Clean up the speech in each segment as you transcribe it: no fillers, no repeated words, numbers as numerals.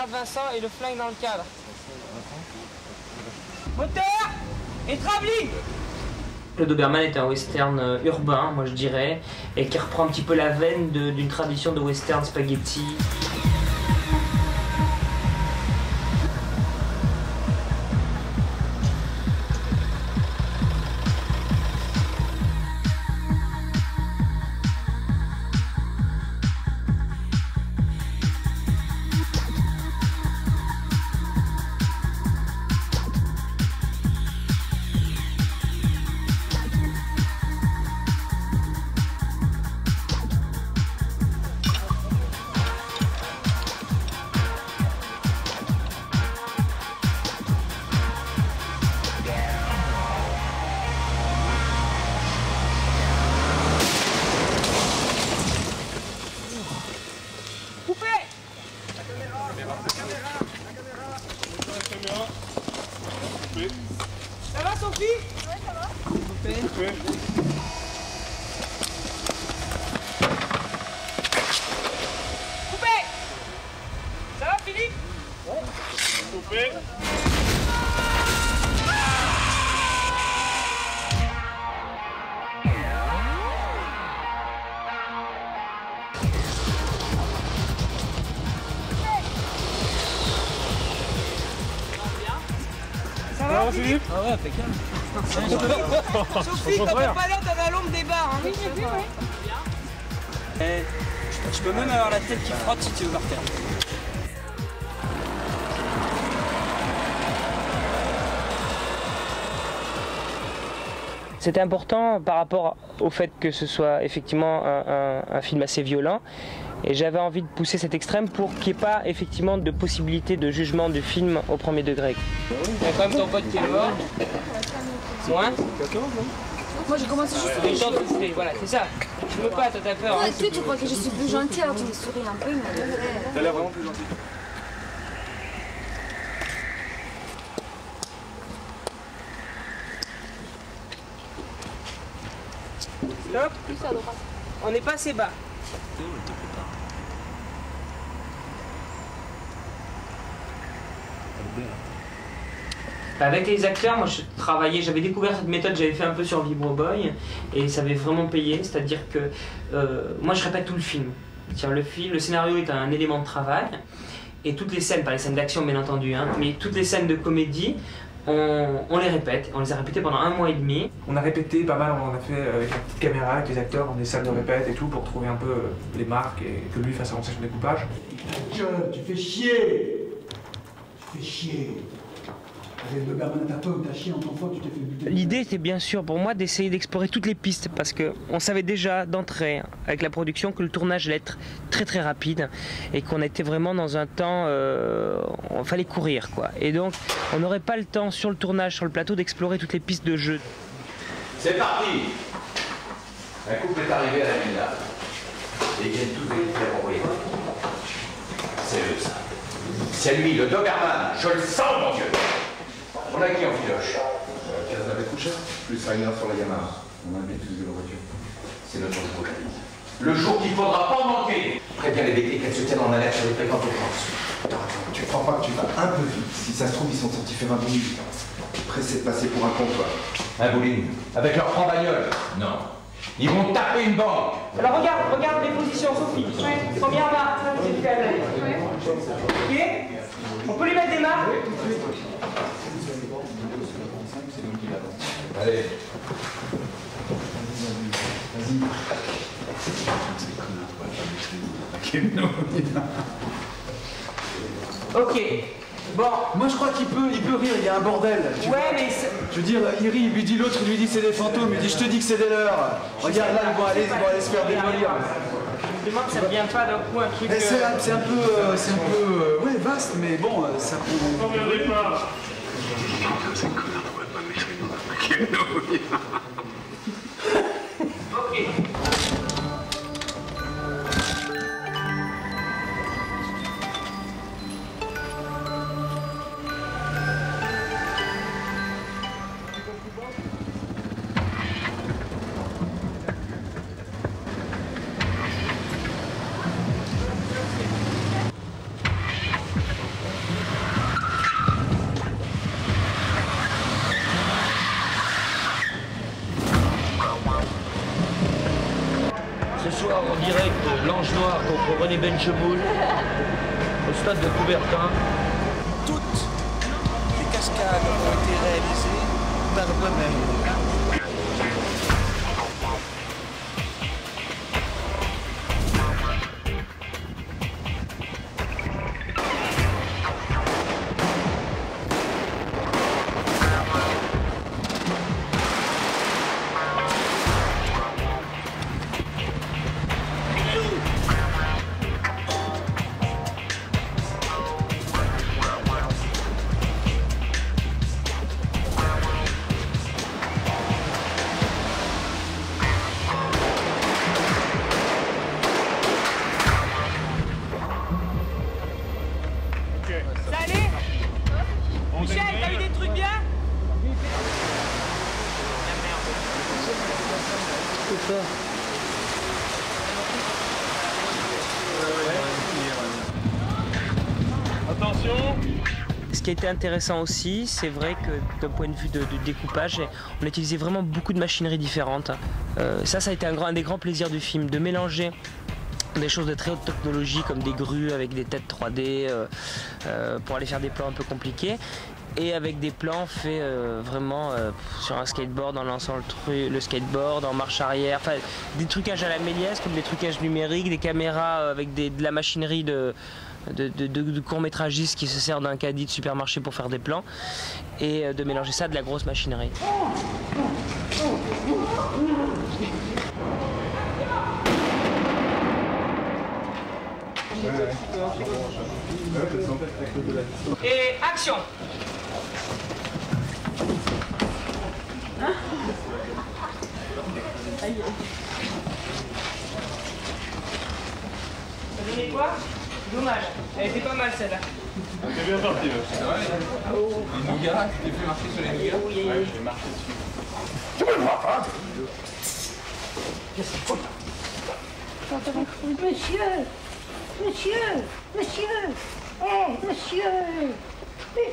camarade Vincent et le flingue dans le cadre. Moteur et travelling. Le Doberman est un western urbain, moi je dirais, et qui reprend un petit peu la veine d'une tradition de western spaghetti. Ça va Sophie? Ouais, ça va. Coupé. Coupé. Ça va Philippe? Ouais. Coupé. Ça va Philippe? Ah ouais, impeccable. Sophie, quand t'as pas l'air, t'as la lampe des barres. Hein. Oui, j'ai vu, ouais. Je peux même avoir la tête qui frotte si tu veux par terre. C'était important par rapport au fait que ce soit effectivement un film assez violent. Et j'avais envie de pousser cet extrême pour qu'il n'y ait pas effectivement de possibilité de jugement du film au premier degré. Il y a quand même ton pote qui est mort. Moins. Moi j'ai commencé juste Et le temps de souffler, voilà, c'est ça. Je veux pas, toi t'as peur. Ouais, tu crois que je suis plus gentille alors tu me souris un peu, mais... T'as l'air vraiment plus gentil. Stop. On n'est pas assez bas. Avec les acteurs, moi je travaillais, j'avais découvert cette méthode, j'avais fait un peu sur Vibro Boy et ça avait vraiment payé, c'est-à-dire que moi je répète tout le film. Le scénario est un élément de travail et toutes les scènes, pas les scènes d'action bien entendu, hein, mais toutes les scènes de comédie, on les répète, on les a répétées pendant 1 mois et demi. On a répété pas mal, on a fait avec la petite caméra, avec les acteurs, dans des salles de répète et tout, pour trouver un peu les marques et que lui fasse avancer son découpage. Tu fais chier! Tu fais chier! Le Doberman à toi ou t'as chié en ton fois, tu t'es fait buter. L'idée était bien sûr pour moi d'essayer d'explorer toutes les pistes parce qu'on savait déjà d'entrée avec la production que le tournage allait être très très rapide et qu'on était vraiment dans un temps, il fallait courir quoi. Et donc on n'aurait pas le temps sur le tournage, sur le plateau d'explorer toutes les pistes de jeu. C'est parti! Un couple est arrivé à la villa. Ils viennent tous des propriétaires. C'est eux ça. C'est lui, le Doberman. Je le sens mon Dieu! On a qui en filoche? Casse avec couché, plus Rainer sur la Yamaha. On a bien utilisé la voiture. C'est notre jour de vie. Le jour qu'il faudra pas manquer. Préviens les béquilles qu'elles se tiennent en alerte sur les fréquentes urgences. Attends, tu crois pas que tu vas un peu vite? Si ça se trouve, ils sont sortis faire un bowling. Pressés de passer pour un con, toi. Un bowling? Avec leur grand bagnole? Non. Ils vont taper une banque. Alors regarde les positions Sophie. Ouais. Première marque, c'est faible. Ok? On peut lui mettre des marques? Allez. Ok. Bon. Moi je crois qu'il peut rire, il y a un bordel. Ouais, mais Je veux dire, il rit, il lui dit l'autre, il lui dit c'est des fantômes, il dit je te dis que c'est des leurs. Regarde là, ils vont aller se faire démolir. je me demande si ça vient pas d'un coup un truc. Mais c'est un peu, ouais, vaste, mais bon, ça prend. Ok. en direct de l'Ange Noir contre René Bencheboul au stade de Coubertin. Toutes les cascades ont été réalisées par moi-même. Michel, t'as eu des trucs bien? Attention! Ce qui a été intéressant aussi, c'est vrai que d'un point de vue de découpage, on a utilisé vraiment beaucoup de machineries différentes. Ça a été un des grands plaisirs du film, de mélanger des choses de très haute technologie comme des grues avec des têtes 3D pour aller faire des plans un peu compliqués, et avec des plans faits vraiment sur un skateboard en lançant le skateboard en marche arrière, enfin des trucages à la Méliès comme des trucages numériques, des caméras avec de la machinerie de court-métragistes qui se sert d'un caddie de supermarché pour faire des plans, et de mélanger ça à de la grosse machinerie. Et action! Hein? Ça donnait quoi? Dommage, elle était pas mal celle-là. C'est bien parti, c'est vrai. Les nougats, tu t'es fait marquer sur les nougats? Oui. Ouais, je vais marquer dessus. Tu me le vois pas?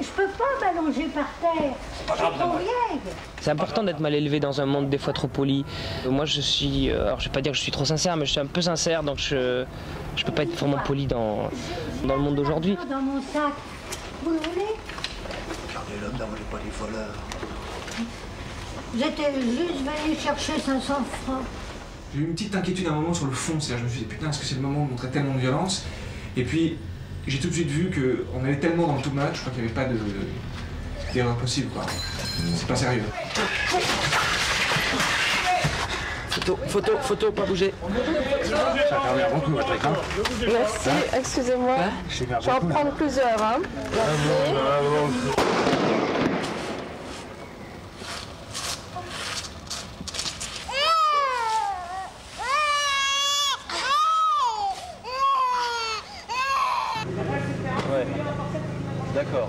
Je peux pas m'allonger par terre, je suis trop vieille. C'est important d'être mal élevé dans un monde des fois trop poli. Moi je suis, alors je vais pas dire que je suis trop sincère, mais je suis un peu sincère, donc je peux pas être vraiment poli dans le monde d'aujourd'hui. Dans mon sac, vous le voulez? Regardez l'homme, n'envolez pas les voleurs. J'étais juste venu chercher 500 francs. J'ai eu une petite inquiétude à un moment sur le fond, c'est-à-dire je me suis dit putain, est-ce que c'est le moment de montrer tellement de violence? Et puis j'ai tout de suite vu qu'on allait tellement dans le too much, je crois qu'il n'y avait pas d'erreur possible, quoi. C'est pas sérieux. Photo, pas bouger. Ça permet un bon coup, votre écran. Merci, excusez-moi. Je vais en prendre plusieurs, hein. Merci. Ouais. D'accord.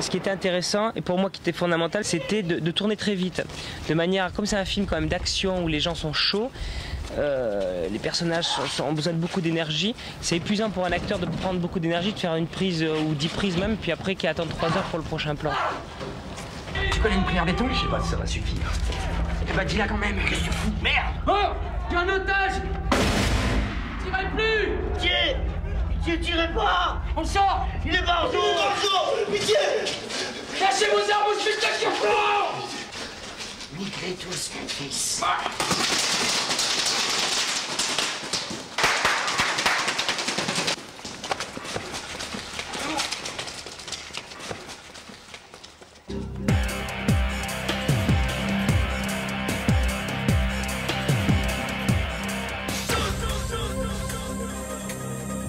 Ce qui était intéressant, et pour moi qui était fondamental, c'était de tourner très vite. De manière, comme c'est un film quand même d'action où les gens sont chauds, les personnages ont besoin de beaucoup d'énergie. C'est épuisant pour un acteur de prendre beaucoup d'énergie, de faire une prise ou 10 prises même, puis après qu'il attend 3 heures pour le prochain plan. Tu connais une prière béton? Je sais pas si ça va suffire. Eh ben dis-la quand même, qu'est-ce que tu fous? Merde! Oh! J'ai un otage! Tirez plus! Pitié! Pitié, tirez pas! On sort! Il est pas en dessous! On sort! Pitié! Lâchez vos armes au spectacle fort! Niquez tous, mon fils!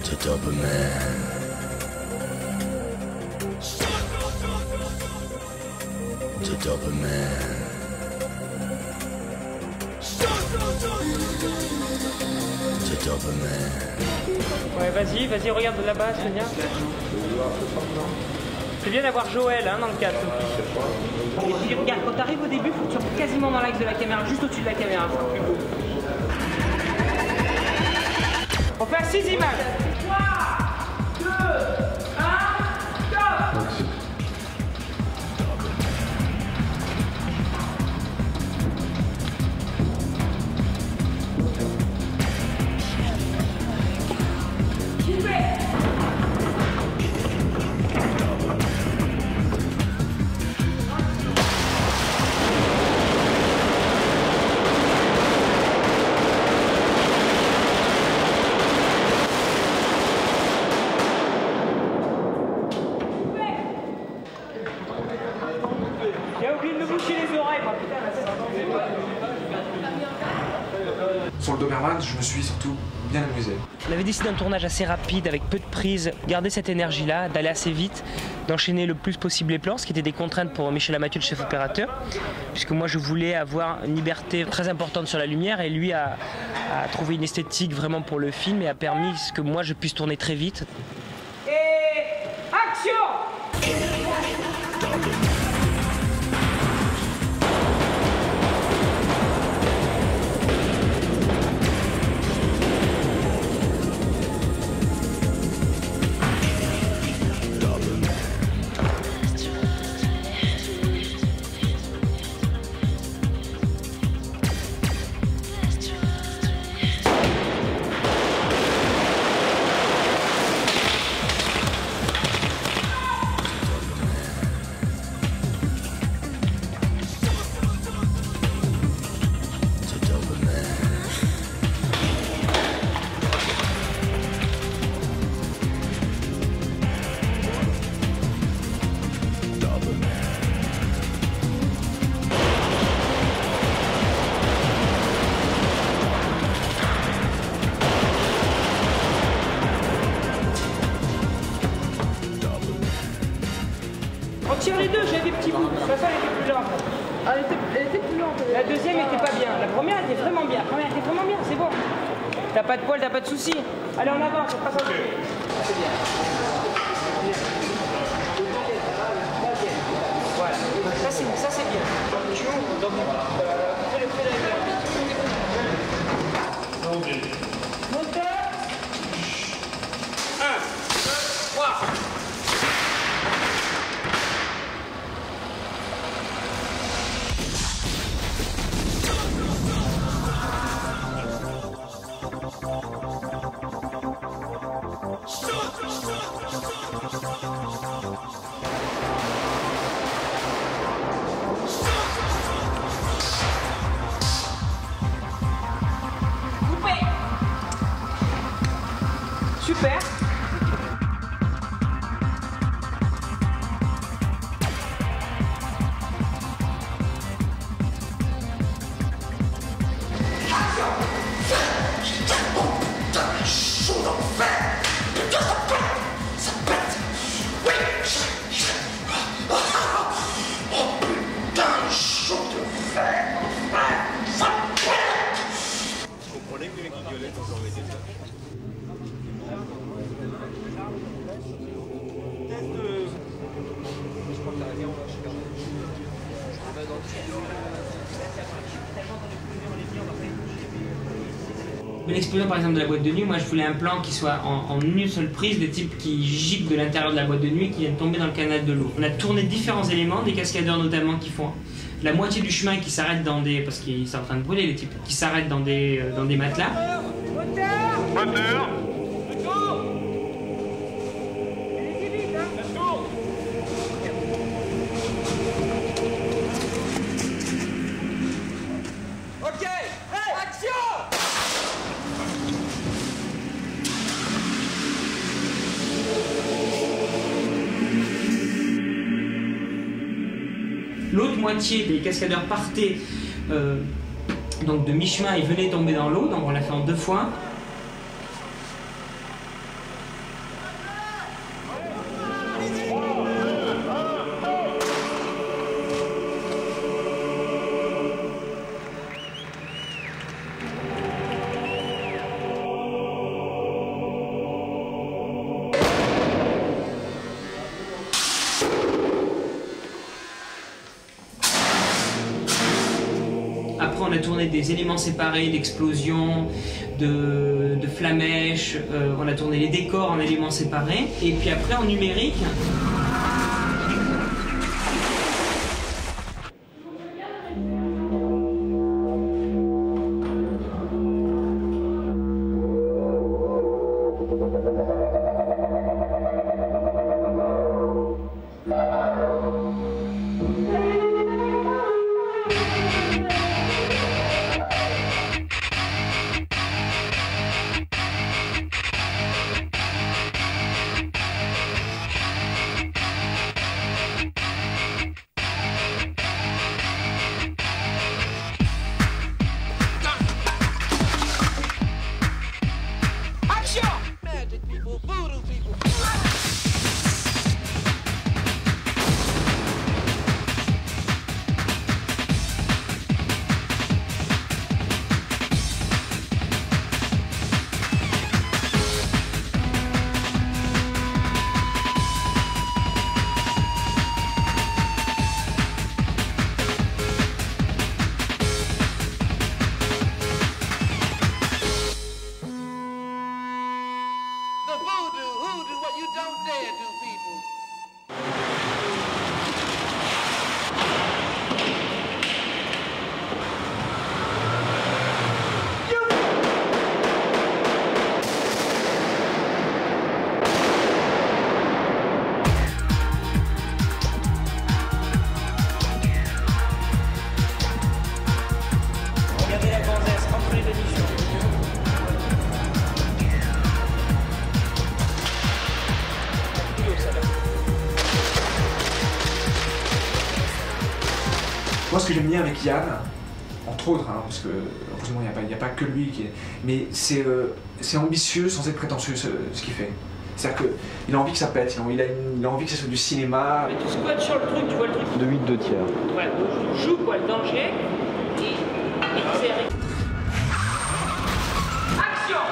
The Doberman. The Doberman. The Doberman. Ouais, vas-y, regarde là-bas, Sonia. C'est bien d'avoir Joël hein, dans le cadre. Et puis regarde, quand tu arrives au début, il faut que tu sois quasiment dans l'axe de la caméra, juste au-dessus de la caméra. Plus beau. On fait 6 images. 3, 2, 1, stop. Sur le Doberman, je me suis surtout bien amusé. On avait décidé d'un tournage assez rapide, avec peu de prises, garder cette énergie-là, d'aller assez vite, d'enchaîner le plus possible les plans, ce qui était des contraintes pour Michel Amathieu, le chef opérateur, puisque moi je voulais avoir une liberté très importante sur la lumière et lui a trouvé une esthétique vraiment pour le film et a permis que moi je puisse tourner très vite. Et action! On tire les deux, j'ai des petits bouts. La seule était plus lente. Elle était plus lente. La deuxième était pas bien. La première était vraiment bien. La première était vraiment bien, c'est bon. T'as pas de poil, t'as pas de soucis. Allez, on avance, on passe en côté. C'est bien. Voilà, ça c'est bien. Tu ouvres, donc fais le feu de moteur. 1, 2, 3. Super. L'explosion par exemple de la boîte de nuit, moi je voulais un plan qui soit en une seule prise, des types qui giclent de l'intérieur de la boîte de nuit qui viennent tomber dans le canal de l'eau. On a tourné différents éléments, des cascadeurs notamment qui font la moitié du chemin qui s'arrêtent dans des... parce qu'ils sont en train de brûler les types, qui s'arrêtent dans des matelas. Moteur. L'autre moitié des cascadeurs partaient donc de mi-chemin et venaient tomber dans l'eau, donc on l'a fait en 2 fois. a tourné des éléments séparés, d'explosions, de flamèches, on a tourné les décors en éléments séparés. Et puis après en numérique, Moi, ce que j'aime bien avec Yann, entre autres, hein, parce que heureusement il n'y a pas que lui qui est... Mais c'est ambitieux sans être prétentieux ce qu'il fait. C'est-à-dire qu'il a envie que ça pète, il a envie que ça soit du cinéma. tu squattes sur le truc, tu vois le truc. De 8 2 tiers. Ouais, on joue quoi, le danger et c'est... Action!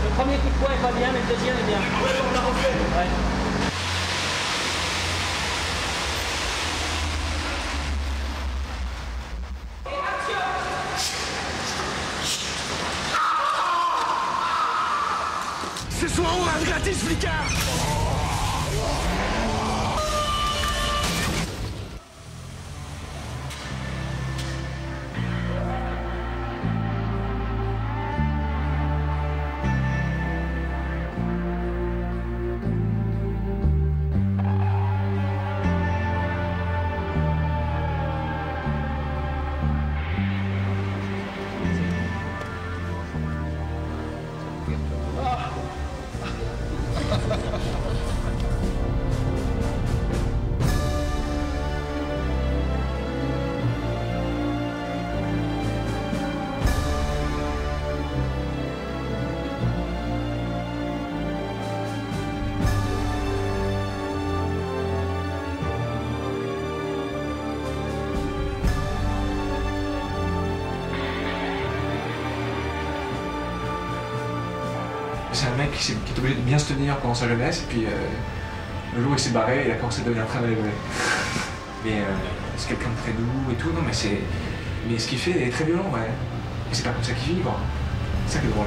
Le premier coup de poing est pas bien, mais le deuxième est bien. Ouais, on l'a refait. Ouais. Ce soir, on reste gratis, flicard! C'est un mec qui est obligé de bien se tenir pendant sa jeunesse, et puis le jour où il s'est barré, il a commencé à devenir très malheureux. Mais c'est quelqu'un de très doux et tout, non mais ce qu'il fait est très violent, ouais. Et c'est pas comme ça qu'il vit, quoi. C'est ça qui est drôle.